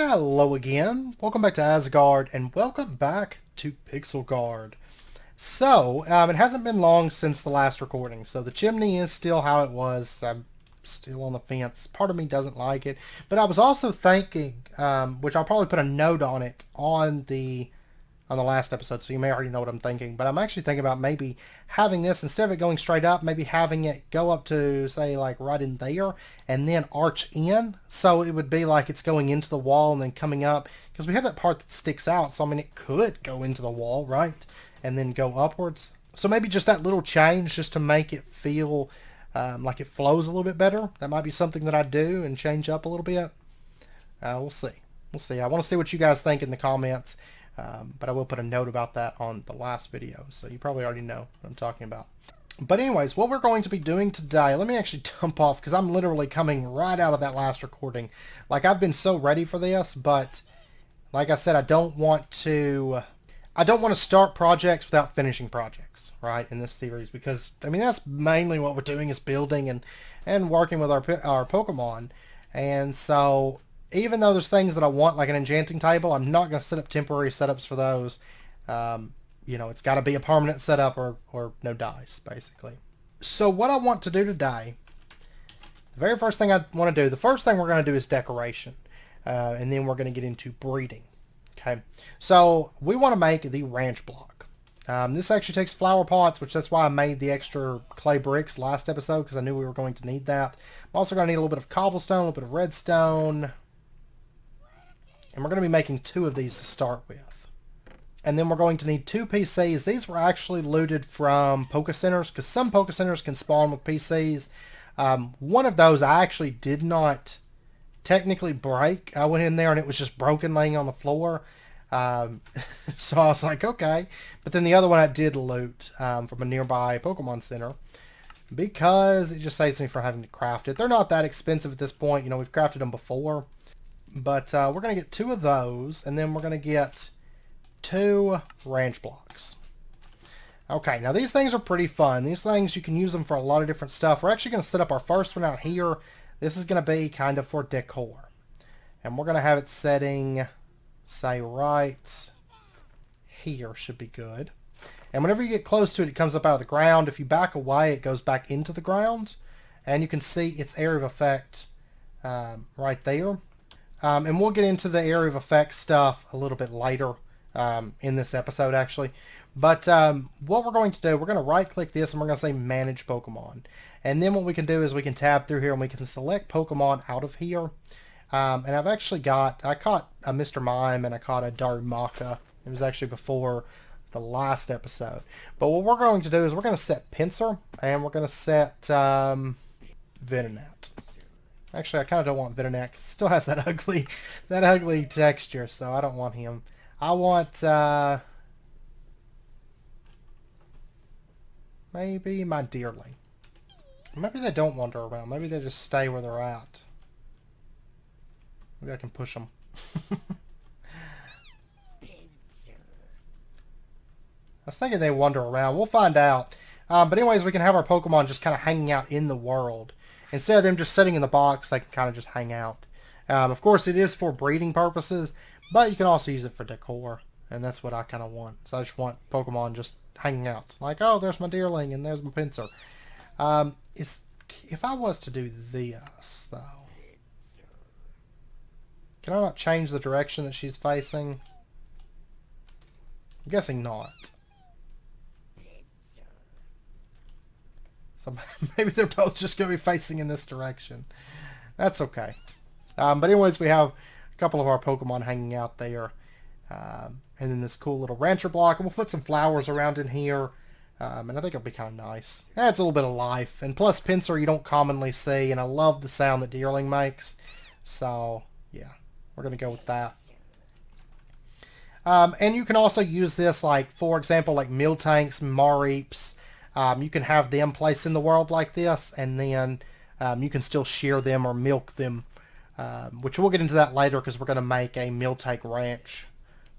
Hello again, welcome back to Asgard, and welcome back to Pixelgaard. So, it hasn't been long since the last recording, so the chimney is still how it was. I'm still on the fence. Part of me doesn't like it, but I was also thinking, which I'll probably put a note on it on the last episode, so you may already know what I'm thinking, but I'm actually thinking about maybe having this, instead of it going straight up, maybe having it go up to, say, like right in there, and then arch in, so it would be like it's going into the wall and then coming up, because we have that part that sticks out, so I mean it could go into the wall, right, and then go upwards. So maybe just that little change, just to make it feel like it flows a little bit better. That might be something that I do and change up a little bit. We'll see. We'll see. I want to see what you guys think in the comments. But I will put a note about that on the last video, so you probably already know what I'm talking about. But anyways, what we're going to be doing today, let me actually jump off, because I'm literally coming right out of that last recording. Like, I've been so ready for this, but like I said, I don't want to start projects without finishing projects, right, in this series, because, I mean, that's mainly what we're doing, is building and working with our Pokemon. And so even though there's things that I want, like an enchanting table, I'm not going to set up temporary setups for those. You know, it's got to be a permanent setup or no dice, basically. So what I want to do today, the very first thing I want to do, the first thing we're going to do is decoration. And then we're going to get into breeding. Okay, so we want to make the ranch block. This actually takes flower pots, which that's why I made the extra clay bricks last episode, because I knew we were going to need that. I'm also going to need a little bit of cobblestone, a little bit of redstone. And we're going to be making 2 of these to start with. And then we're going to need 2 PCs. These were actually looted from Poke Centers, because some Poke Centers can spawn with PCs. One of those I actually did not technically break. I went in there and it was just broken laying on the floor. So I was like, okay. But then the other one I did loot from a nearby Pokemon Center, because it just saves me from having to craft it. They're not that expensive at this point. You know, we've crafted them before. But we're going to get 2 of those, and then we're going to get 2 ranch blocks. Okay, now these things are pretty fun. These things, you can use them for a lot of different stuff. We're actually going to set up our first one out here. This is going to be kind of for decor. And we're going to have it setting, say, right here should be good. And whenever you get close to it, it comes up out of the ground. If you back away, it goes back into the ground. And you can see its area of effect right there. And we'll get into the area of effect stuff a little bit later in this episode, actually. But what we're going to do, we're going to right-click this, and we're going to say Manage Pokemon. And then what we can do is we can tab through here, and we can select Pokemon out of here. And I've actually I caught a Mr. Mime, and I caught a Darumaka. It was actually before the last episode. But what we're going to do is we're going to set Pinsir, and we're going to set Venonat. Actually, I kind of don't want Venonat, because it still has that ugly texture, so I don't want him. I want, maybe my Deerling. Maybe they don't wander around. Maybe they just stay where they're at. Maybe I can push them. I was thinking they wander around. We'll find out. But anyways, we can have our Pokemon just kind of hanging out in the world. Instead of them just sitting in the box, they can kind of just hang out. Of course, it is for breeding purposes, but you can also use it for decor, and that's what I kind of want. So I just want Pokemon just hanging out. Like, oh, there's my Deerling, and there's my Pinsir. If I was to do this, though, can I not change the direction that she's facing? I'm guessing not. So maybe they're both just going to be facing in this direction. That's okay. But anyways, we have a couple of our Pokemon hanging out there. And then this cool little rancher block. And we'll put some flowers around in here. And I think it'll be kind of nice. Adds a little bit of life. And plus Pinsir you don't commonly see. And I love the sound that Deerling makes. So, yeah. We're going to go with that. And you can also use this, like, for example, like Miltanks, Mareeps. You can have them placed in the world like this, and then you can still shear them or milk them, which we'll get into that later, because we're going to make a Miltank ranch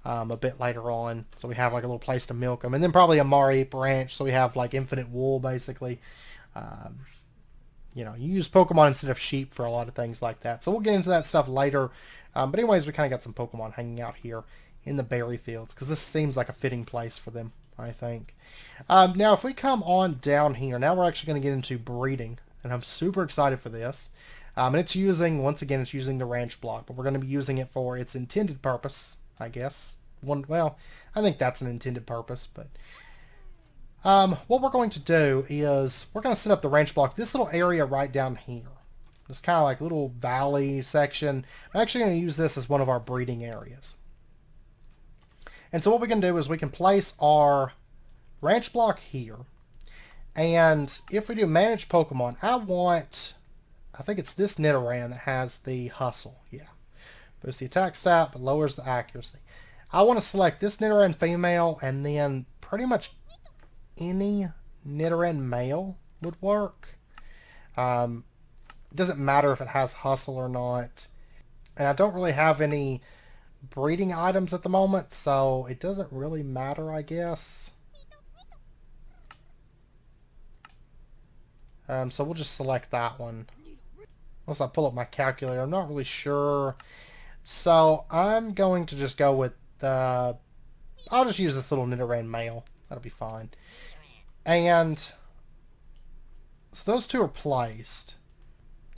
a bit later on. So we have like a little place to milk them, and then probably a Mareep ranch, so we have like infinite wool, basically. you know, you use Pokemon instead of sheep for a lot of things like that. So we'll get into that stuff later. But anyways, we kind of got some Pokemon hanging out here in the berry fields because this seems like a fitting place for them, I think. Now, if we come on down here, now we're actually going to get into breeding, and I'm super excited for this. And it's using, once again, it's using the ranch block, but we're going to be using it for its intended purpose, I guess. Well, I think that's an intended purpose, but what we're going to do is we're going to set up the ranch block, this little area right down here. It's kind of like a little valley section. I'm actually going to use this as one of our breeding areas. And so what we can do is we can place our ranch block here. And if we do manage Pokemon, I think it's this Nidoran that has the hustle. Yeah. Boosts the attack stat, but lowers the accuracy. I want to select this Nidoran female, and then pretty much any Nidoran male would work. It doesn't matter if it has hustle or not. And I don't really have any breeding items at the moment, so it doesn't really matter, I guess. So we'll just select that one. Once I pull up my calculator, I'm not really sure. So I'm going to just go with I'll just use this little Nidoran male. That'll be fine. And so those two are placed.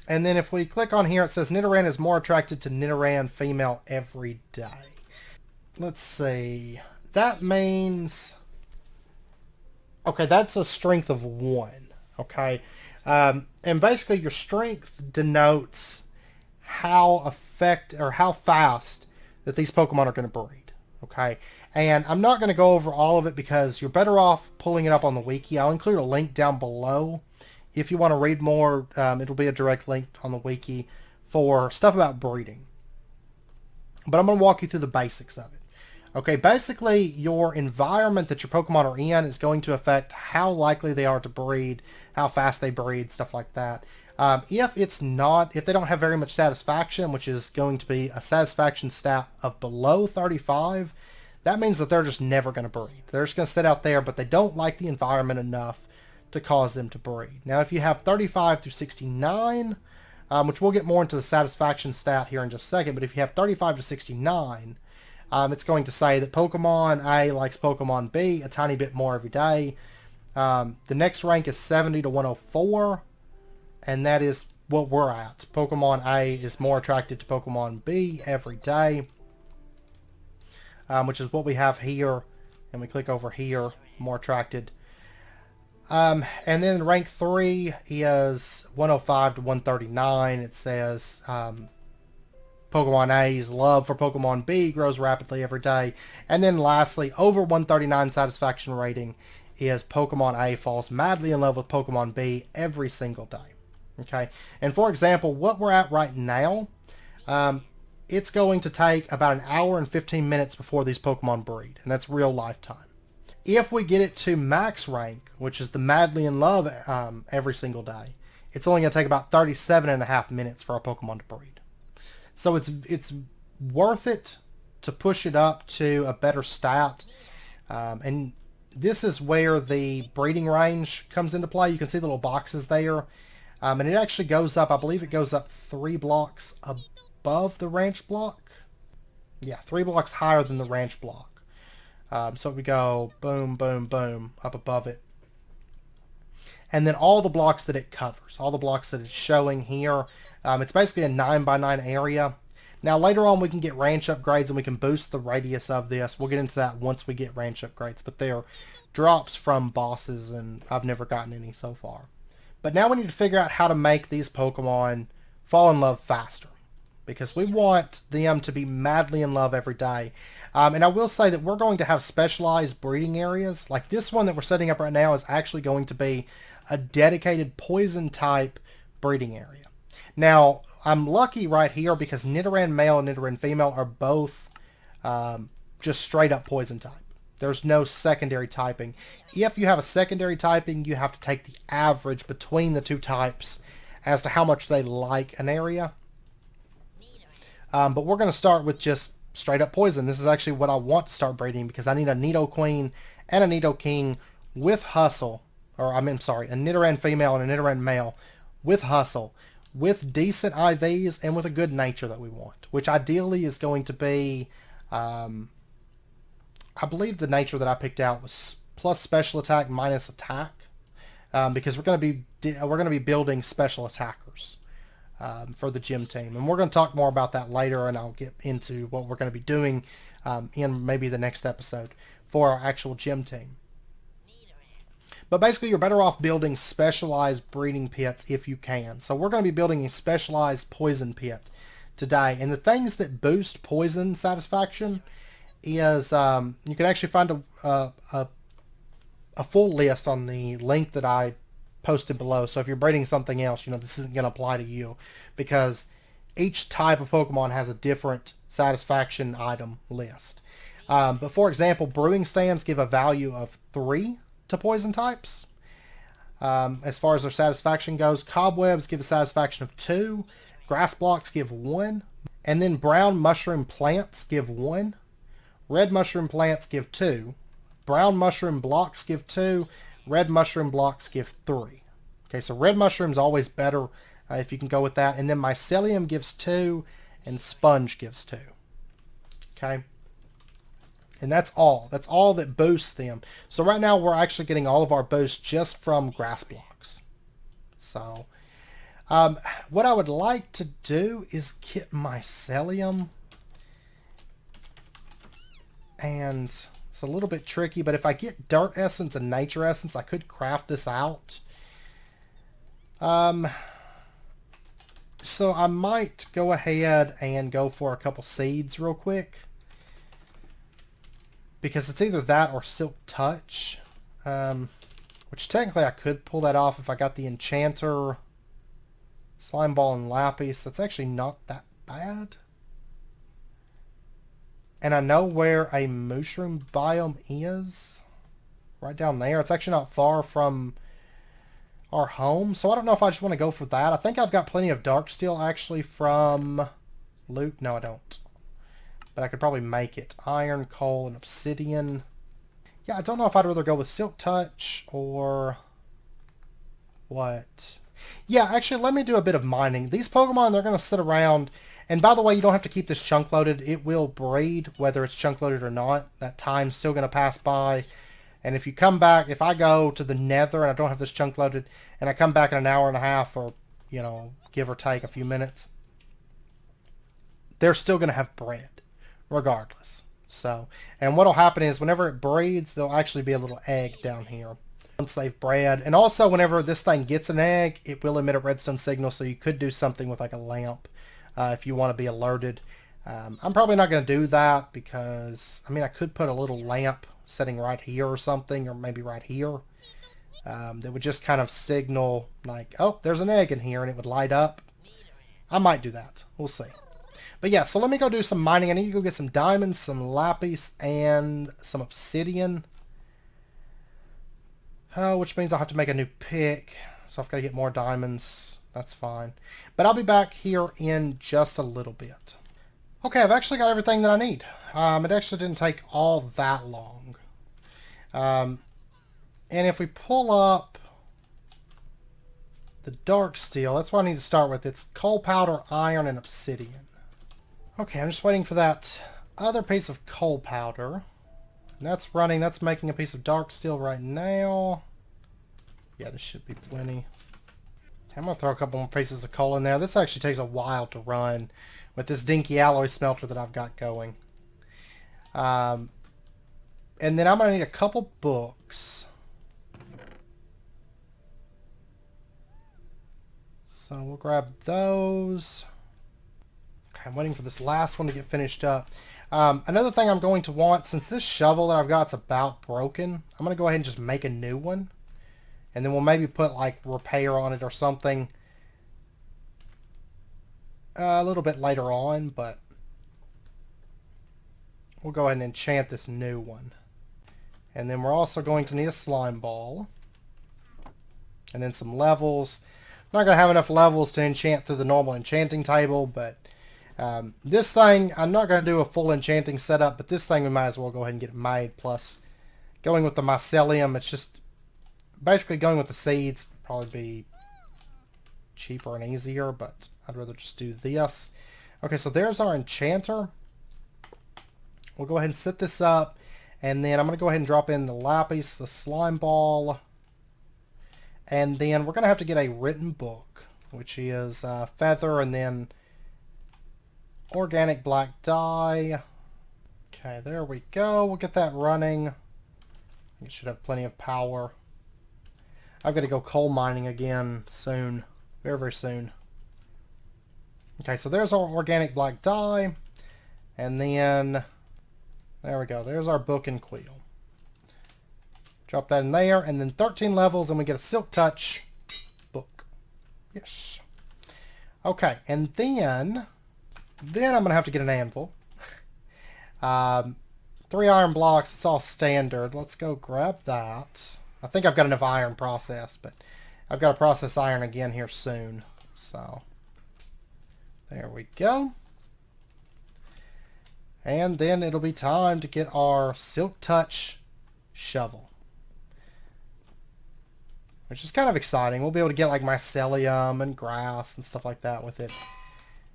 And then if we click on here, it says Nidoran is more attracted to Nidoran female every day. Let's see. That means... Okay, that's a strength of 1. Okay. And basically your strength denotes how fast that these Pokemon are going to breed. Okay. And I'm not going to go over all of it because you're better off pulling it up on the wiki. I'll include a link down below. If you want to read more, it'll be a direct link on the wiki for stuff about breeding. But I'm going to walk you through the basics of it. Okay, basically your environment that your Pokemon are in is going to affect how likely they are to breed, how fast they breed, stuff like that. If they don't have very much satisfaction, which is going to be a satisfaction stat of below 35, that means that they're just never going to breed. They're just going to sit out there, but they don't like the environment enough to cause them to breed. Now, if you have 35 through 69, which we'll get more into the satisfaction stat here in just a second, but if you have 35 to 69, it's going to say that Pokemon A likes Pokemon B a tiny bit more every day. The next rank is 70 to 104, and that is what we're at. Pokemon A is more attracted to Pokemon B every day, which is what we have here. And we click over here, more attracted. And then rank 3 is 105 to 139. It says Pokemon A's love for Pokemon B grows rapidly every day. And then lastly, over 139 satisfaction rating is Pokemon A falls madly in love with Pokemon B every single day. Okay, and for example, what we're at right now, it's going to take about an hour and 15 minutes before these Pokemon breed, and that's real lifetime. If we get it to max rank, which is the madly in love every single day, it's only going to take about 37.5 minutes for our Pokemon to breed. So it's worth it to push it up to a better stat. And this is where the breeding range comes into play. You can see the little boxes there. And it actually goes up, I believe it goes up 3 blocks above the ranch block. Yeah, 3 blocks higher than the ranch block. So we go boom, boom, boom, up above it. And then all the blocks that it covers, all the blocks that it's showing here, it's basically a 9x9 area. Now later on we can get ranch upgrades and we can boost the radius of this. We'll get into that once we get ranch upgrades, but they're drops from bosses and I've never gotten any so far. But now we need to figure out how to make these Pokemon fall in love faster, because we want them to be madly in love every day. And I will say that we're going to have specialized breeding areas. Like this one that we're setting up right now is actually going to be a dedicated poison type breeding area. Now, I'm lucky right here because Nidoran male and Nidoran female are both just straight up poison type. There's no secondary typing. If you have a secondary typing, you have to take the average between the two types as to how much they like an area. But we're going to start with just straight up poison. This is actually what I want to start breeding because I need a Nidoqueen and a Nidoking with hustle. Or, I'm sorry, a Nidoran female and a Nidoran male with hustle, with decent IVs, and with a good nature that we want, which ideally is going to be, I believe the nature that I picked out was plus special attack minus attack, because we're going to be building special attackers for the gym team, and we're going to talk more about that later, and I'll get into what we're going to be doing in maybe the next episode for our actual gym team. But basically, you're better off building specialized breeding pits if you can. So we're going to be building a specialized poison pit today. And the things that boost poison satisfaction is you can actually find a full list on the link that I posted below. So if you're breeding something else, this isn't going to apply to you, because each type of Pokemon has a different satisfaction item list. But for example, brewing stands give a value of 3 to poison types. As far as their satisfaction goes, cobwebs give a satisfaction of 2, grass blocks give 1, and then brown mushroom plants give 1, red mushroom plants give 2, brown mushroom blocks give 2, red mushroom blocks give 3. Okay, so red mushroom's always better if you can go with that, and then mycelium gives 2, and sponge gives 2. Okay. And that's all. That's all that boosts them. So right now we're actually getting all of our boosts just from grass blocks. So what I would like to do is get mycelium. And it's a little bit tricky, but if I get dirt essence and nature essence, I could craft this out. So I might go ahead and go for a couple seeds real quick, because it's either that or Silk Touch, which technically I could pull that off if I got the Enchanter, Slime Ball, and Lapis. That's actually not that bad. And I know where a mushroom biome is. Right down there. It's actually not far from our home. So I don't know if I just want to go for that. I think I've got plenty of dark steel actually from loot. No, I don't. But I could probably make it. Iron, coal, and obsidian. Yeah, I don't know if I'd rather go with Silk Touch or what. Yeah, actually, let me do a bit of mining. These Pokemon, they're going to sit around. And by the way, you don't have to keep this chunk loaded. It will breed whether it's chunk loaded or not. That time's still going to pass by. And if you come back, if I go to the Nether and I don't have this chunk loaded, and I come back in an hour and a half, or, give or take a few minutes, they're still going to have bread regardless. So, and what'll happen is whenever it breeds, there'll actually be a little egg down here once they've bred. And also whenever this thing gets an egg, it will emit a redstone signal, so you could do something with like a lamp if you want to be alerted. I'm probably not going to do that because, I could put a little lamp sitting right here or something, or maybe right here, that would just kind of signal like, oh, there's an egg in here, and it would light up. I might do that. We'll see. But yeah, so let me go do some mining. I need to go get some diamonds, some lapis, and some obsidian. Which means I'll have to make a new pick. So I've got to get more diamonds. That's fine. But I'll be back here in just a little bit. Okay, I've actually got everything that I need. It actually didn't take all that long. And if we pull up the dark steel, that's what I need to start with. It's coal powder, iron, and obsidian. Okay, I'm just waiting for that other piece of coal powder. And that's running. That's making a piece of dark steel right now. Yeah, this should be plenty. I'm going to throw a couple more pieces of coal in there. This actually takes a while to run with this dinky alloy smelter that I've got going. And then I'm going to need a couple books. So we'll grab those. I'm waiting for this last one to get finished up. Another thing I'm going to want, since this shovel that I've got is about broken, I'm going to go ahead and just make a new one. And then we'll maybe put like repair on it or something a little bit later on, but we'll go ahead and enchant this new one. And then we're also going to need a slime ball. And then some levels. I'm not going to have enough levels to enchant through the normal enchanting table, but this thing, I'm not going to do a full enchanting setup, but this thing we might as well go ahead and get it made. Plus, going with the mycelium, it's just basically going with the seeds would probably be cheaper and easier, but I'd rather just do this. Okay, so there's our enchanter. We'll go ahead and set this up, and then I'm going to go ahead and drop in the lapis, the slime ball, and then we're going to have to get a written book, which is feather, and then organic black dye. Okay, there we go. We'll get that running. It should have plenty of power. I've got to go coal mining again soon. Very, very soon. Okay, so there's our organic black dye. And then, there we go. There's our book and quill. Drop that in there. And then 13 levels and we get a silk touch book. Yes. Okay, and then I'm going to have to get an anvil. 3 iron blocks, it's all standard. Let's go grab that. I think I've got enough iron processed, but I've got to process iron again here soon. So, there we go. And then it'll be time to get our Silk Touch shovel, which is kind of exciting. We'll be able to get like mycelium and grass and stuff like that with it.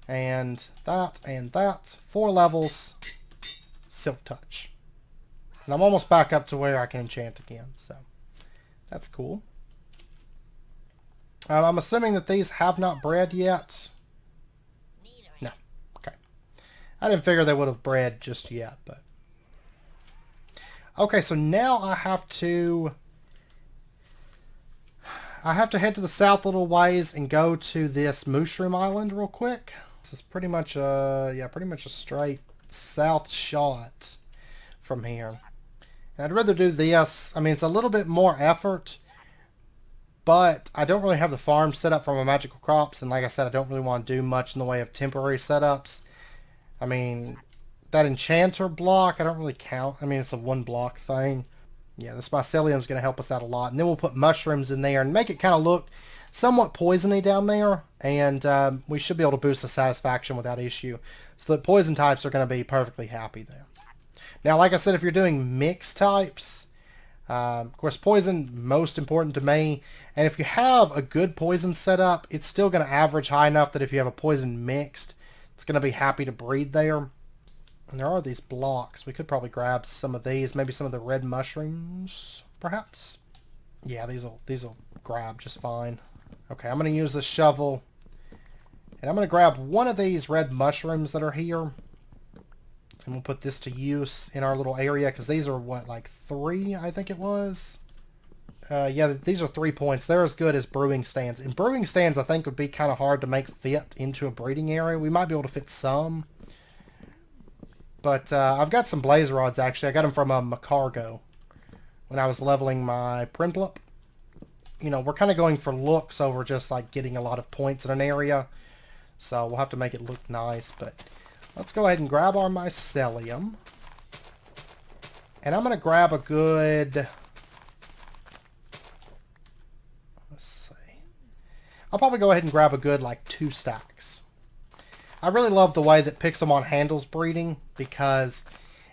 And that. 4 levels. Silk Touch. And I'm almost back up to where I can enchant again, so that's cool. I'm assuming that these have not bred yet. No. Okay. I didn't figure they would have bred just yet, but... Okay, so now I have to head to the south a little ways and go to this mushroom island real quick. This is pretty much pretty much a straight south shot from here. And I'd rather do this. I mean, it's a little bit more effort, but I don't really have the farm set up for my magical crops, and like I said, I don't really want to do much in the way of temporary setups. I mean, that enchanter block, I don't really count. I mean, it's a 1 block thing. Yeah, this mycelium is going to help us out a lot. And then we'll put mushrooms in there and make it kind of look somewhat poisony down there, and we should be able to boost the satisfaction without issue. So that poison types are going to be perfectly happy there. Now, like I said, if you're doing mixed types, of course, poison, most important to me. And if you have a good poison setup, it's still going to average high enough that if you have a poison mixed, it's going to be happy to breed there. And there are these blocks. We could probably grab some of these, maybe some of the red mushrooms, perhaps. Yeah, these will grab just fine. Okay, I'm going to use this shovel. And I'm going to grab one of these red mushrooms that are here. And we'll put this to use in our little area, because these are, what, like 3, I think it was? Yeah, these are 3 points. They're as good as brewing stands. And brewing stands, I think, would be kind of hard to make fit into a breeding area. We might be able to fit some. But I've got some blaze rods, actually. I got them from a Macargo when I was leveling my Primplop. You know, we're kind of going for looks over just, like, getting a lot of points in an area. So we'll have to make it look nice, but let's go ahead and grab our mycelium. And I'm going to grab a good... Let's see. I'll probably go ahead and grab a good, like, 2 stacks. I really love the way that Pixelmon handles breeding, because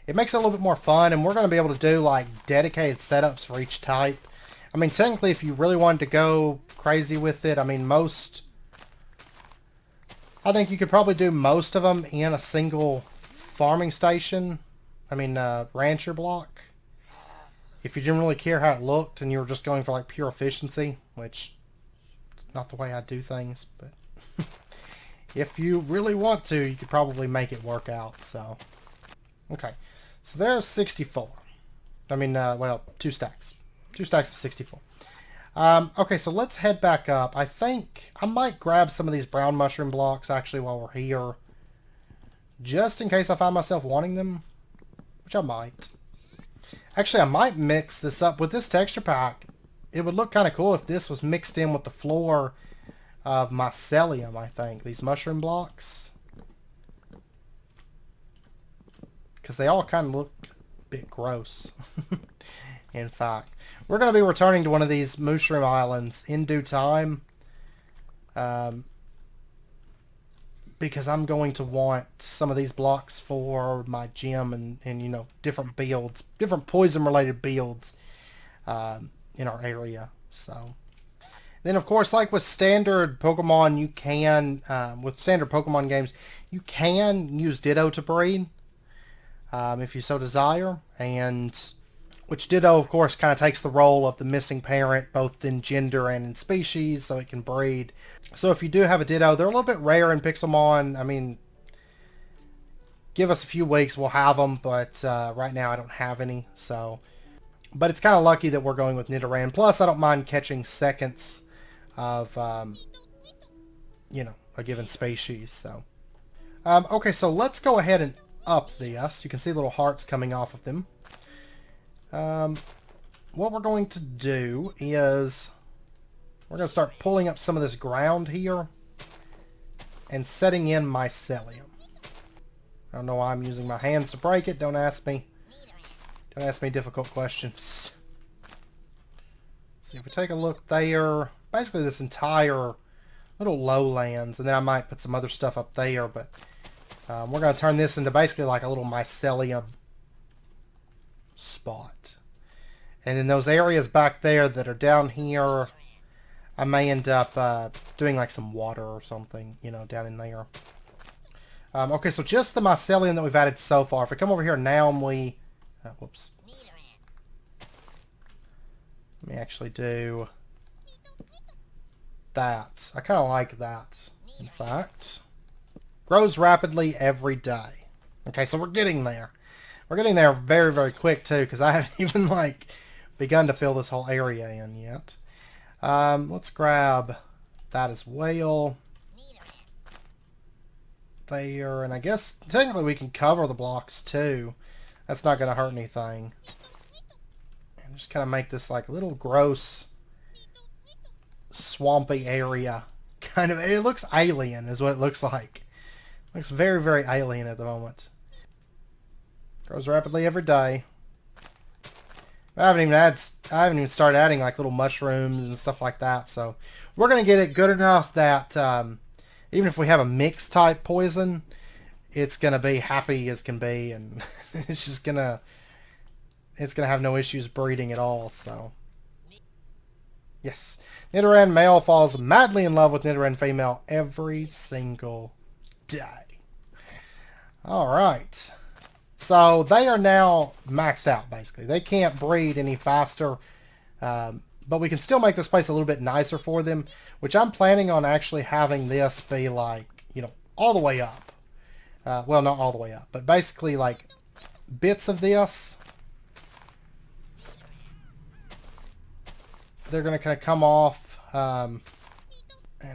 it makes it a little bit more fun, and we're going to be able to do, like, dedicated setups for each type. I mean, technically, if you really wanted to go crazy with it, I mean, I think you could probably do most of them in a single farming station. I mean, rancher block. If you didn't really care how it looked and you were just going for like pure efficiency, which is not the way I do things, but if you really want to, you could probably make it work out. So, okay. So there's 64. I mean, well, 2 stacks. 2 stacks of 64. Okay, so let's head back up. I think I might grab some of these brown mushroom blocks, actually, while we're here. Just in case I find myself wanting them. Which I might. Actually, I might mix this up with this texture pack. It would look kind of cool if this was mixed in with the floor of mycelium, I think. These mushroom blocks. Because they all kind of look a bit gross. In fact. We're going to be returning to one of these mushroom islands in due time. Because I'm going to want some of these blocks for my gym and you know, different builds. Different poison-related builds in our area. So, Then, of course, like with standard Pokemon, you can, with standard Pokemon games, you can use Ditto To Breed, if you so desire. And which Ditto, of course, kind of takes the role of the missing parent, both in gender and in species, so it can breed. So if you do have a Ditto, they're a little bit rare in Pixelmon. I mean, give us a few weeks, we'll have them, but right now I don't have any, so... But it's kind of lucky that we're going with Nidoran. Plus, I don't mind catching seconds of, you know, a given species, so... okay, so let's go ahead and up this. You can see little hearts coming off of them. What we're going to do is we're going to start pulling up some of this ground here and setting in mycelium. I don't know why I'm using my hands to break it. Don't ask me. Don't ask me difficult questions. See, if we take a look there, basically this entire little lowlands, and then I might put some other stuff up there, but we're going to turn this into basically like a little mycelium spot. And then those areas back there that are down here, I may end up doing like some water or something, you know, down in there. Okay, so just the mycelium that we've added so far. If we come over here now and we... whoops. Let me actually do that. I kind of like that, in fact. Grows rapidly every day. Okay, so we're getting there. We're getting there very, very quick, too, because I haven't even, like, begun to fill this whole area in yet. Let's grab that as well. There, and I guess technically we can cover the blocks, too. That's not going to hurt anything. And just kind of make this, like, a little gross, swampy area. Kind of, it looks alien, is what it looks like. Looks very, very alien at the moment. Grows rapidly every day. I haven't even started adding like little mushrooms and stuff like that. So we're gonna get it good enough that even if we have a mixed type poison, it's gonna be happy as can be, and it's gonna have no issues breeding at all. So yes, Nidoran male falls madly in love with Nidoran female every single day. All right. So they are now maxed out, basically. They can't breed any faster, but we can still make this place a little bit nicer for them, which I'm planning on actually having this be like, you know, all the way up. Well, not all the way up, but basically like bits of this. They're going to kind of come off and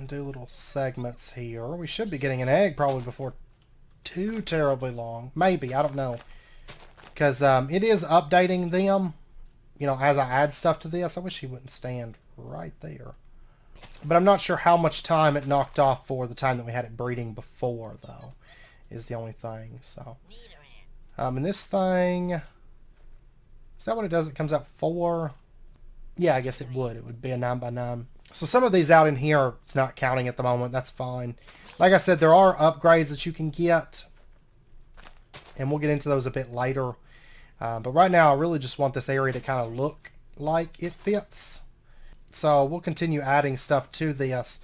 do little segments here. We should be getting an egg probably before too terribly long. Maybe, I don't know. Because it is updating them, you know, as I add stuff to this. I wish he wouldn't stand right there. But I'm not sure how much time it knocked off for the time that we had it breeding before, though, is the only thing. So, and this thing, is that what it does? It comes out 4? Yeah, I guess it would. It would be a 9x9. So some of these out in here, it's not counting at the moment. That's fine. Like I said, there are upgrades that you can get, and we'll get into those a bit later. But right now, I really just want this area to kind of look like it fits. So we'll continue adding stuff to this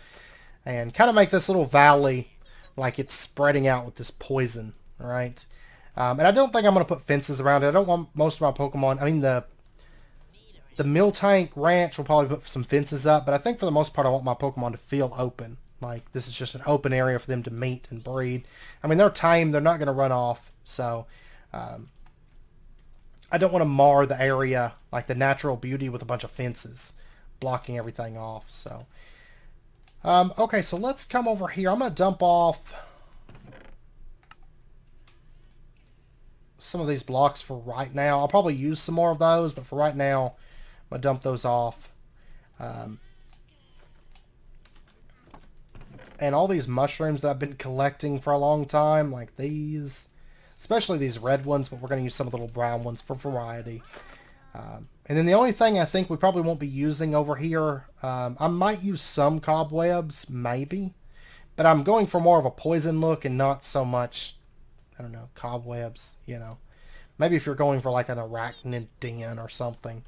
and kind of make this little valley like it's spreading out with this poison, all right? And I don't think I'm going to put fences around it. I don't want most of my Pokemon... I mean, the Miltank Ranch will probably put some fences up, but I think for the most part, I want my Pokemon to feel open. Like, this is just an open area for them to meet and breed. I mean, they're tame. They're not going to run off. So, I don't want to mar the area, like the natural beauty, with a bunch of fences blocking everything off. So, okay, so let's come over here. I'm going to dump off some of these blocks for right now. I'll probably use some more of those, but for right now, I'm going to dump those off. And all these mushrooms that I've been collecting for a long time, like these, especially these red ones, but we're going to use some of the little brown ones for variety. And then the only thing I think we probably won't be using over here, I might use some cobwebs, maybe, but I'm going for more of a poison look and not so much, I don't know, cobwebs, you know. Maybe if you're going for like an arachnid den or something.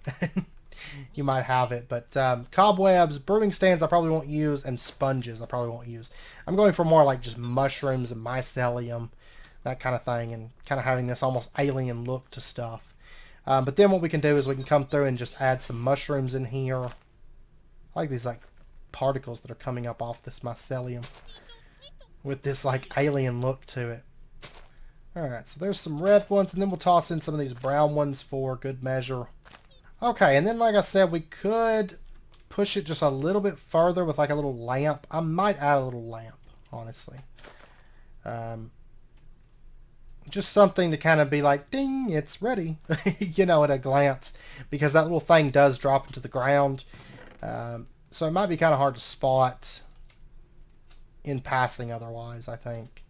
you might have it. But cobwebs, brewing stands I probably won't use, and sponges I probably won't use. I'm going for more like just mushrooms and mycelium, that kind of thing, and kind of having this almost alien look to stuff. But then what we can do is we can come through and just add some mushrooms in here. I like these like particles that are coming up off this mycelium with this like alien look to it. Alright, so there's some red ones, and then we'll toss in some of these brown ones for good measure. Okay, and then like I said, we could push it just a little bit further with like a little lamp. I might add a little lamp, honestly. Just something to kind of be like, ding, it's ready, you know, at a glance, because that little thing does drop into the ground. So it might be kind of hard to spot in passing otherwise, I think.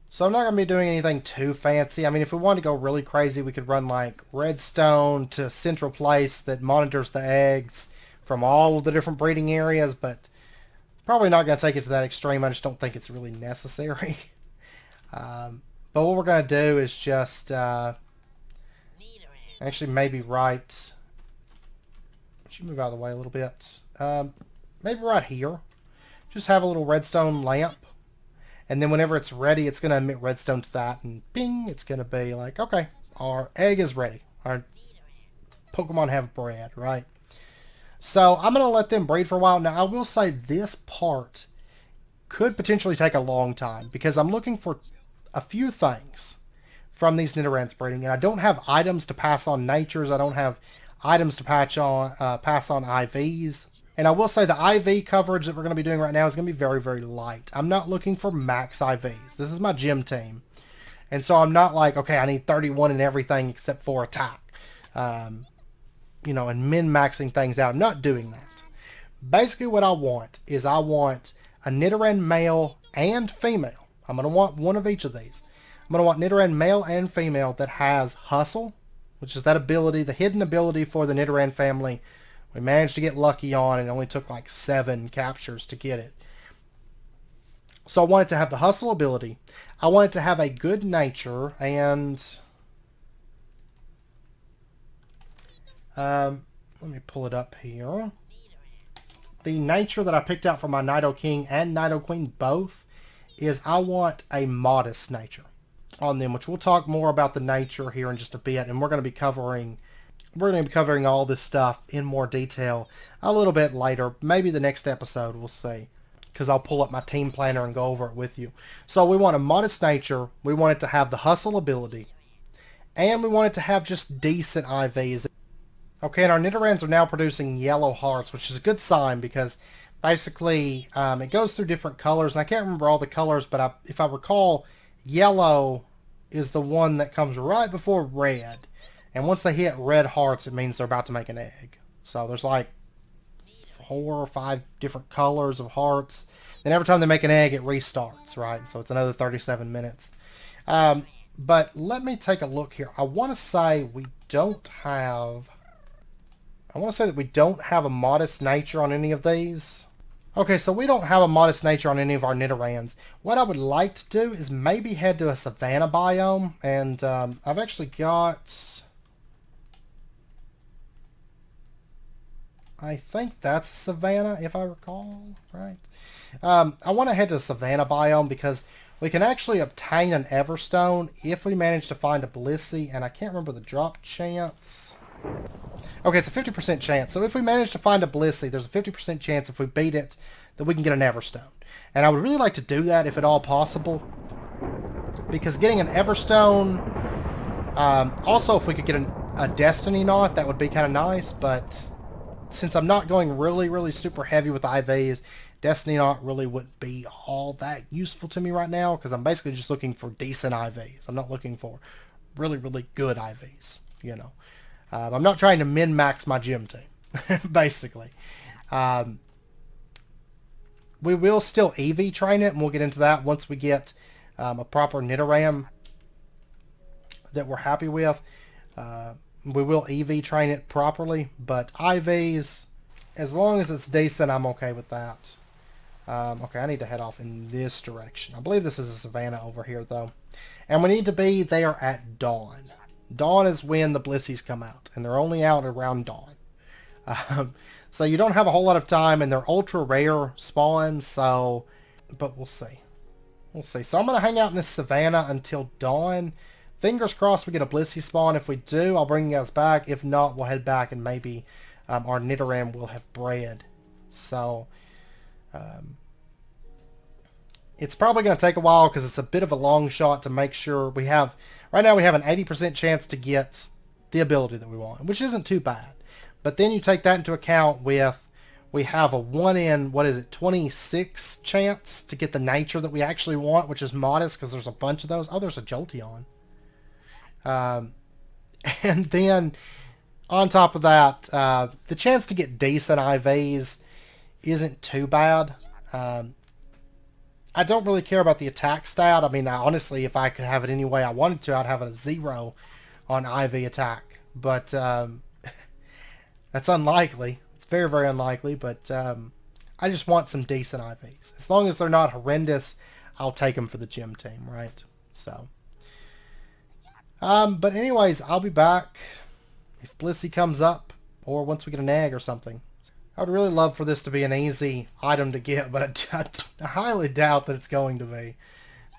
So I'm not going to be doing anything too fancy. I mean, if we wanted to go really crazy, we could run like redstone to central place that monitors the eggs from all of the different breeding areas, but probably not going to take it to that extreme. I just don't think it's really necessary. But what we're going to do is just actually maybe right... Would you move out of the way a little bit? Maybe right here. Just have a little redstone lamp. And then whenever it's ready, it's going to emit redstone to that. And bing, it's going to be like, okay, our egg is ready. Our Pokemon have bread, right? So I'm going to let them breed for a while. Now, I will say this part could potentially take a long time, because I'm looking for a few things from these Nidorans breeding. And I don't have items to pass on natures. I don't have items to pass on IVs. And I will say the IV coverage that we're going to be doing right now is going to be very, very light. I'm not looking for max IVs. This is my gym team. And so I'm not like, okay, I need 31 in everything except for attack. You know, and min-maxing things out. I'm not doing that. Basically what I want is I want a Nidoran male and female. I'm going to want one of each of these. I'm going to want Nidoran male and female that has Hustle, which is that ability, the hidden ability for the Nidoran family. We managed to get lucky on, and it only took like 7 captures to get it. So I want it to have the Hustle ability. I want it to have a good nature, and let me pull it up here. The nature that I picked out for my Nido King and Nido Queen both is I want a modest nature on them, which we'll talk more about the nature here in just a bit, and we're going to be covering all this stuff in more detail a little bit later. Maybe the next episode, we'll see, because I'll pull up my team planner and go over it with you. So we want a modest nature, we want it to have the Hustle ability, and we want it to have just decent IVs. Okay, and our Nidorans are now producing yellow hearts, which is a good sign, because basically it goes through different colors, and I can't remember all the colors, but if I recall, yellow is the one that comes right before red. And once they hit red hearts, it means they're about to make an egg. So there's like 4 or 5 different colors of hearts. Then every time they make an egg, it restarts, right? So it's another 37 minutes. But let me take a look here. I want to say that we don't have a modest nature on any of these. Okay, so we don't have a modest nature on any of our Nidorans. What I would like to do is maybe head to a savanna biome. And I've actually got... I think that's savanna, if I recall, right? I want to head to a savanna biome because we can actually obtain an Everstone if we manage to find a Blissey, and I can't remember the drop chance. Okay, it's a 50% chance. So if we manage to find a Blissey, there's a 50% chance if we beat it that we can get an Everstone. And I would really like to do that if at all possible, because getting an Everstone, also if we could get a Destiny Knot, that would be kind of nice, but since I'm not going really, really super heavy with IVs, Destiny Knot really wouldn't be all that useful to me right now, because I'm basically just looking for decent IVs. I'm not looking for really, really good IVs, you know. I'm not trying to min-max my gym team, basically. We will still EV train it, and we'll get into that once we get a proper Nidoran that we're happy with. We will EV train it properly, but IVs, as long as it's decent, I'm okay with that. Okay, I need to head off in this direction. I believe this is a savanna over here, though. And we need to be there at dawn. Dawn is when the Blissies come out, and they're only out around dawn. Um, so you don't have a whole lot of time, and they're ultra rare spawns, so... But we'll see. We'll see. So I'm going to hang out in this savannah until dawn. Fingers crossed we get a Blissey spawn. If we do, I'll bring you guys back. If not, we'll head back and maybe our Nidoran will have bred. So... it's probably going to take a while because it's a bit of a long shot to make sure we have... Right now we have an 80% chance to get the ability that we want, which isn't too bad. But then you take that into account with... We have a 1 in, 26 chance to get the nature that we actually want, which is modest because there's a bunch of those. Oh, there's a Jolteon. And then on top of that, the chance to get decent IVs isn't too bad. I don't really care about the attack stat. I mean, honestly, if I could have it any way I wanted to, I'd have a 0 on IV attack. But that's unlikely. It's very, very unlikely. But I just want some decent IVs. As long as they're not horrendous, I'll take them for the gym team, right? So, but anyways, I'll be back if Blissey comes up or once we get an egg or something. I would really love for this to be an easy item to get, but I highly doubt that it's going to be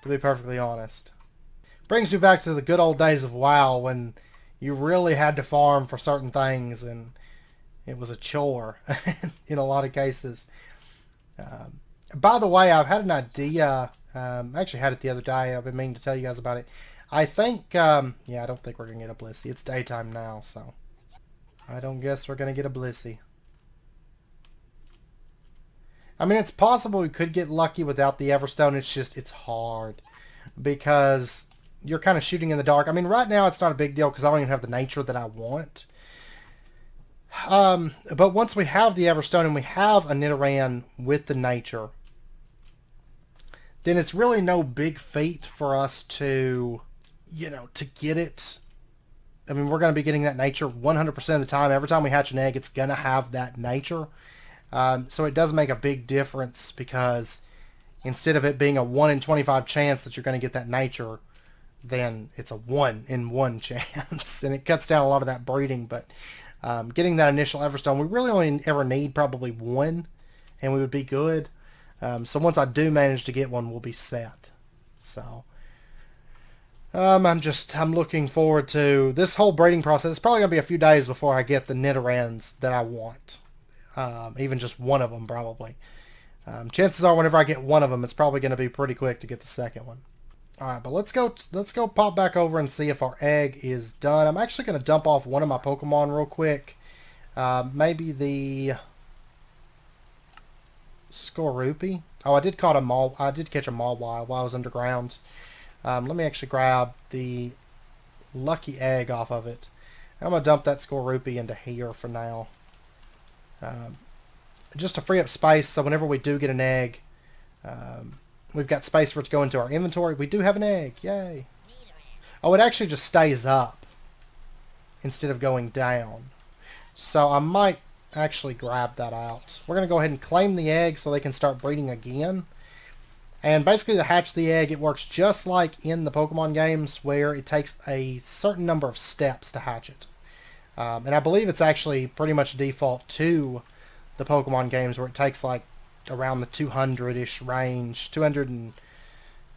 perfectly honest. Brings me back to the good old days of WoW when you really had to farm for certain things and it was a chore in a lot of cases. By the way, I've had an idea. I actually had it the other day. I've been meaning to tell you guys about it. I think, yeah, I don't think we're going to get a Blissey. It's daytime now, so I don't guess we're going to get a Blissey. I mean, it's possible we could get lucky without the Everstone. It's just, it's hard because you're kind of shooting in the dark. I mean, right now it's not a big deal because I don't even have the nature that I want. But once we have the Everstone and we have a Nidoran with the nature, then it's really no big feat for us to, you know, to get it. I mean, we're going to be getting that nature 100% of the time. Every time we hatch an egg, it's going to have that nature. So it does make a big difference because instead of it being a 1 in 25 chance that you're going to get that nature, then it's a 1 in 1 chance. And it cuts down a lot of that breeding. But getting that initial Everstone, we really only ever need probably 1 and we would be good. So once I do manage to get one, we'll be set. So I'm looking forward to this whole breeding process. It's probably going to be a few days before I get the Nidorans that I want. Even just one of them, probably. Chances are, whenever I get one of them, it's probably going to be pretty quick to get the second one. All right, but let's go pop back over and see if our egg is done. I'm actually going to dump off one of my Pokemon real quick. Maybe the Skorupi. Oh, I did catch a Mawile while I was underground. Let me actually grab the lucky egg off of it. I'm going to dump that Skorupi into here for now. Just to free up space so whenever we do get an egg, we've got space for it to go into our inventory. We do have an egg. Yay. Oh, it actually just stays up instead of going down. So I might actually grab that out. We're going to go ahead and claim the egg so they can start breeding again. And basically to hatch the egg, it works just like in the Pokemon games where it takes a certain number of steps to hatch it. And I believe it's actually pretty much default to the Pokemon games where it takes like around the 200-ish range. 200 and...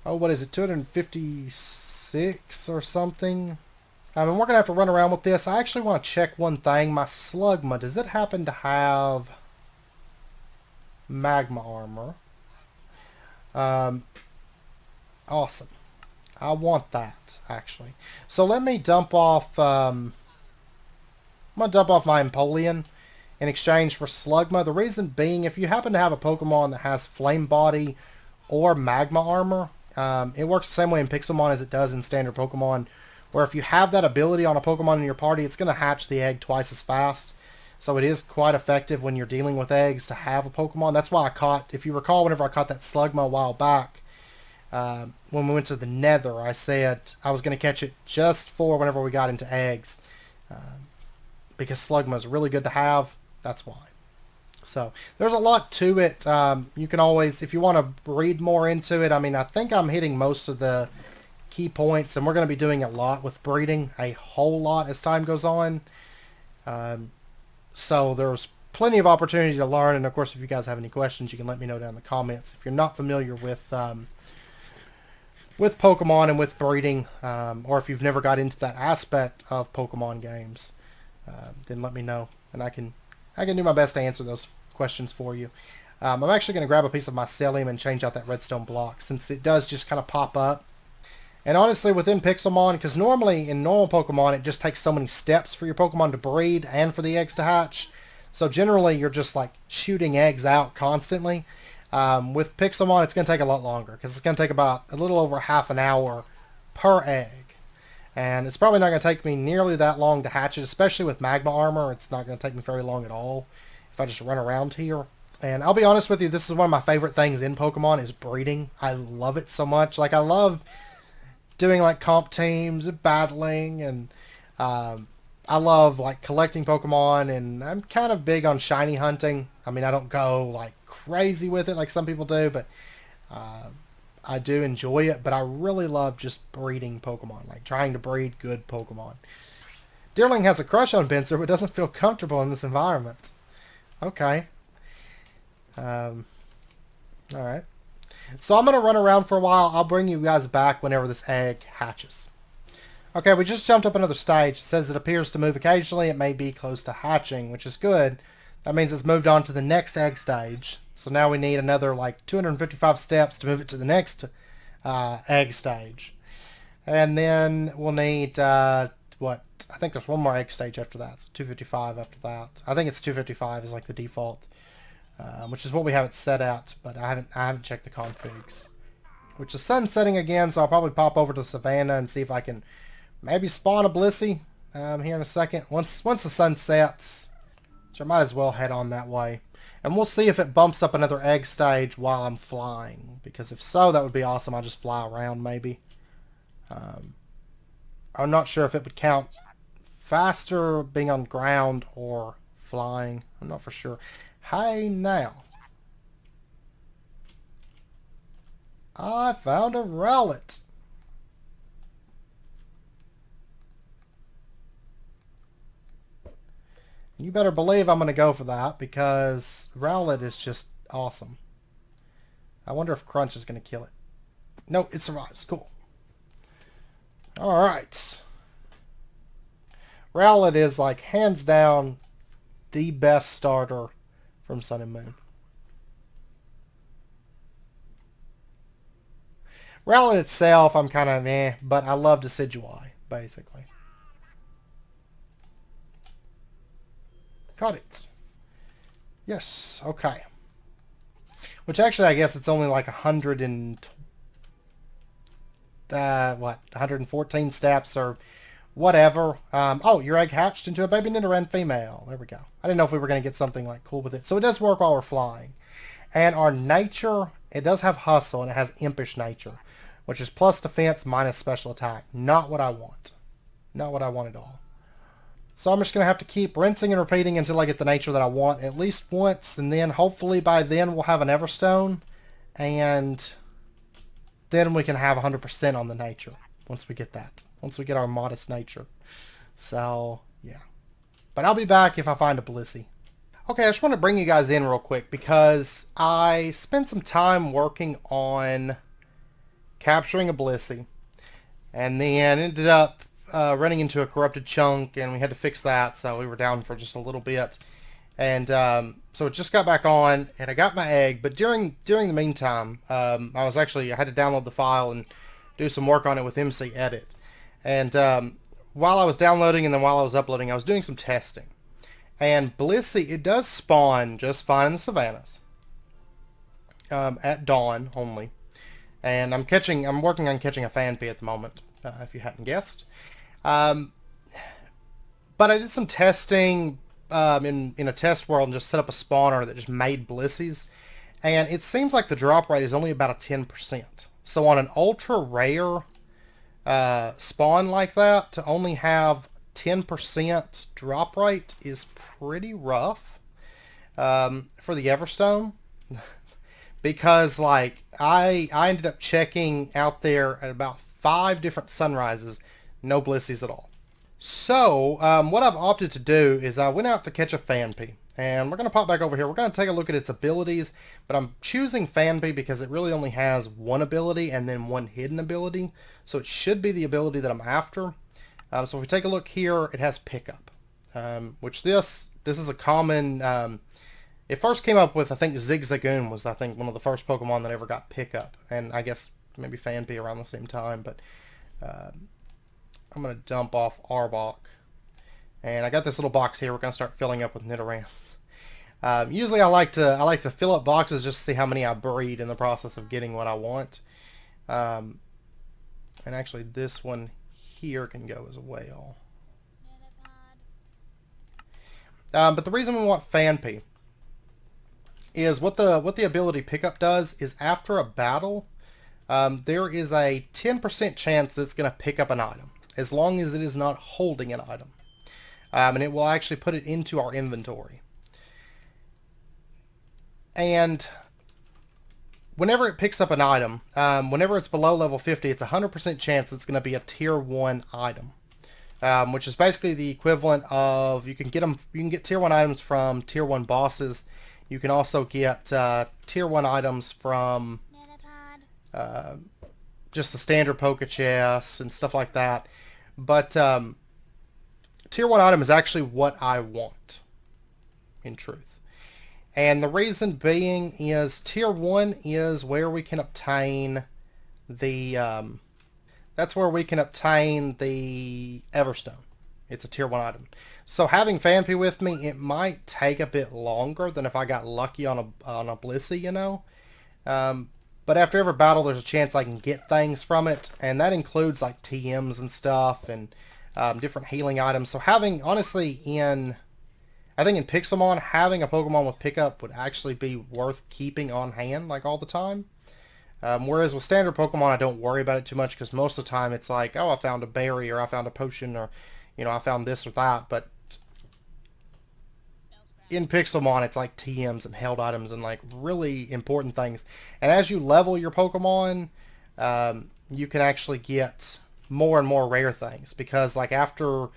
Oh, what is it? 256 or something? And we're going to have to run around with this. I actually want to check one thing. My Slugma, does it happen to have Magma Armor? Awesome. I want that, actually. So let me dump off... I'm going to dump off my Empoleon in exchange for Slugma. The reason being, if you happen to have a Pokemon that has Flame Body or Magma Armor, it works the same way in Pixelmon as it does in standard Pokemon, where if you have that ability on a Pokemon in your party, it's going to hatch the egg twice as fast. So it is quite effective when you're dealing with eggs to have a Pokemon. That's why I caught, if you recall, whenever I caught that Slugma a while back, when we went to the Nether, I said I was going to catch it just for whenever we got into eggs. Because Slugma is really good to have. That's why. So there's a lot to it. You can always, if you want to read more into it, I mean, I think I'm hitting most of the key points, and we're going to be doing a lot with breeding, a whole lot as time goes on. So there's plenty of opportunity to learn. And of course, if you guys have any questions, you can let me know down in the comments. If you're not familiar with Pokemon and with breeding, or if you've never got into that aspect of Pokemon games, then let me know, and I can do my best to answer those questions for you. I'm actually going to grab a piece of mycelium and change out that redstone block, since it does just kind of pop up. And honestly, within Pixelmon, because normally in normal Pokemon, it just takes so many steps for your Pokemon to breed and for the eggs to hatch. So generally, you're just like shooting eggs out constantly. With Pixelmon, it's going to take a lot longer, because it's going to take about a little over half an hour per egg. And it's probably not going to take me nearly that long to hatch it, especially with magma armor. It's not going to take me very long at all if I just run around here. And I'll be honest with you, this is one of my favorite things in Pokemon is breeding. I love it so much. Like, I love doing like comp teams and battling, and I love like collecting Pokemon, and I'm kind of big on shiny hunting. I mean, I don't go like crazy with it like some people do, but I do enjoy it. But I really love just breeding Pokemon, like trying to breed good Pokemon. Deerling has a crush on Benzer, but doesn't feel comfortable in this environment. Okay. Alright. So I'm going to run around for a while. I'll bring you guys back whenever this egg hatches. Okay, we just jumped up another stage. It says it appears to move occasionally. It may be close to hatching, which is good. That means it's moved on to the next egg stage. So now we need another like 255 steps to move it to the next egg stage. And then we'll need, what? I think there's one more egg stage after that. So 255 after that. I think it's 255 is like the default. Which is what we have it set at, but I haven't checked the configs. Which the sun's setting again, so I'll probably pop over to Savannah and see if I can maybe spawn a Blissey here in a second. Once the sun sets, so I might as well head on that way. And we'll see if it bumps up another egg stage while I'm flying, because if so, that would be awesome. I'll just fly around maybe. I'm not sure if it would count faster being on ground or flying. I'm not for sure. Hey now. I found a Rowlet. You better believe I'm going to go for that, because Rowlet is just awesome. I wonder if Crunch is going to kill it. No, it survives. Cool. Alright. Rowlet is like hands down the best starter from Sun and Moon. Rowlet itself, I'm kind of meh, but I love Decidueye, basically. Got it. Yes, okay. Which actually, I guess it's only like 114 steps or whatever. Oh, your egg hatched into a baby Nidoran female. There we go. I didn't know if we were going to get something like cool with it. So it does work while we're flying. And our nature, it does have hustle, and it has impish nature, which is plus defense minus special attack. Not what I want. Not what I want at all. So I'm just going to have to keep rinsing and repeating until I get the nature that I want at least once, and then hopefully by then we'll have an Everstone, and then we can have 100% on the nature once we get that. Once we get our modest nature. So, yeah. But I'll be back if I find a Blissey. Okay, I just want to bring you guys in real quick because I spent some time working on capturing a Blissey, and then ended up running into a corrupted chunk, and we had to fix that, so we were down for just a little bit. And so it just got back on, and I got my egg, but during the meantime, I had to download the file and do some work on it with MC Edit. And while I was downloading and then while I was uploading, I was doing some testing. And Blissey, it does spawn just fine in the savannas. At dawn only. And I'm working on catching a Fanpy at the moment, if you hadn't guessed. But I did some testing in a test world and just set up a spawner that just made Blisseys. And it seems like the drop rate is only about a 10%. So on an ultra rare spawn like that, to only have 10% drop rate is pretty rough for the Everstone. Because like I ended up checking out there at about 5 different sunrises, no Blisseys at all. So, what I've opted to do is I went out to catch a Fanpy. And we're going to pop back over here. We're going to take a look at its abilities. But I'm choosing Fanpy because it really only has one ability and then one hidden ability. So it should be the ability that I'm after. So if we take a look here, it has Pickup. Which this is a common... it first came up with, I think, Zigzagoon was, I think, one of the first Pokemon that ever got Pickup. And I guess maybe Fanpy around the same time. But I'm going to dump off Arbok. And I got this little box here. We're going to start filling up with Nidorans. Usually I like to fill up boxes just to see how many I breed in the process of getting what I want. And actually this one here can go as well. But the reason we want Fanpy is what the ability Pickup does is after a battle, there is a 10% chance that it's going to pick up an item, as long as it is not holding an item. And it will actually put it into our inventory. And whenever it picks up an item, whenever it's below level 50, it's a 100% chance it's going to be a tier 1 item. Which is basically the equivalent of, you can get tier 1 items from tier 1 bosses. You can also get tier 1 items from just the standard Poké Chests and stuff like that. But tier 1 item is actually what I want, in truth. And the reason being is tier 1 is where we can obtain the, that's where we can obtain the Everstone. It's a tier 1 item. So having Fanpy with me, it might take a bit longer than if I got lucky on a Blissey, you know. But after every battle, there's a chance I can get things from it. And that includes like TMs and stuff and different healing items. So having, honestly, I think in Pixelmon, having a Pokemon with Pickup would actually be worth keeping on hand like all the time. Whereas with standard Pokemon, I don't worry about it too much because most of the time it's like, oh, I found a berry or I found a potion or, you know, I found this or that. But in Pixelmon, it's like TMs and held items and like really important things. And as you level your Pokemon, you can actually get more and more rare things because like after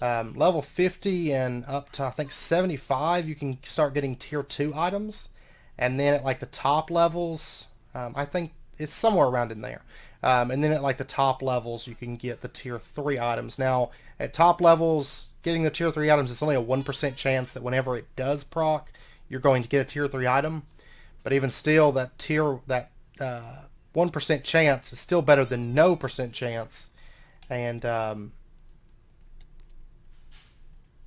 level 50 and up to I think 75, you can start getting tier 2 items. And then at like the top levels, I think it's somewhere around in there. And then at like the top levels, you can get the tier 3 items. Now, at top levels, getting the tier 3 items, it's only a 1% chance that whenever it does proc, you're going to get a tier 3 item. But even still, that 1% chance is still better than no percent chance. And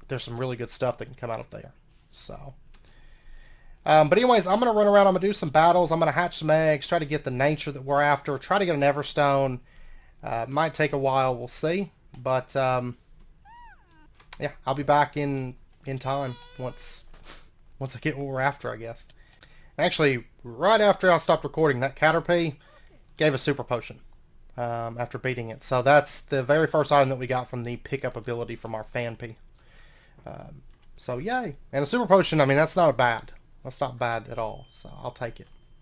there's some really good stuff that can come out of there. So... but anyways, I'm going to run around, I'm going to do some battles, I'm going to hatch some eggs, try to get the nature that we're after, try to get an Everstone. Might take a while, we'll see. But, yeah, I'll be back in time once I get what we're after, I guess. Actually, right after I stopped recording, that Caterpie gave a Super Potion after beating it. So that's the very first item that we got from the Pickup ability from our Fanpy. So, yay. And a Super Potion, I mean, that's not bad at all, so I'll take it.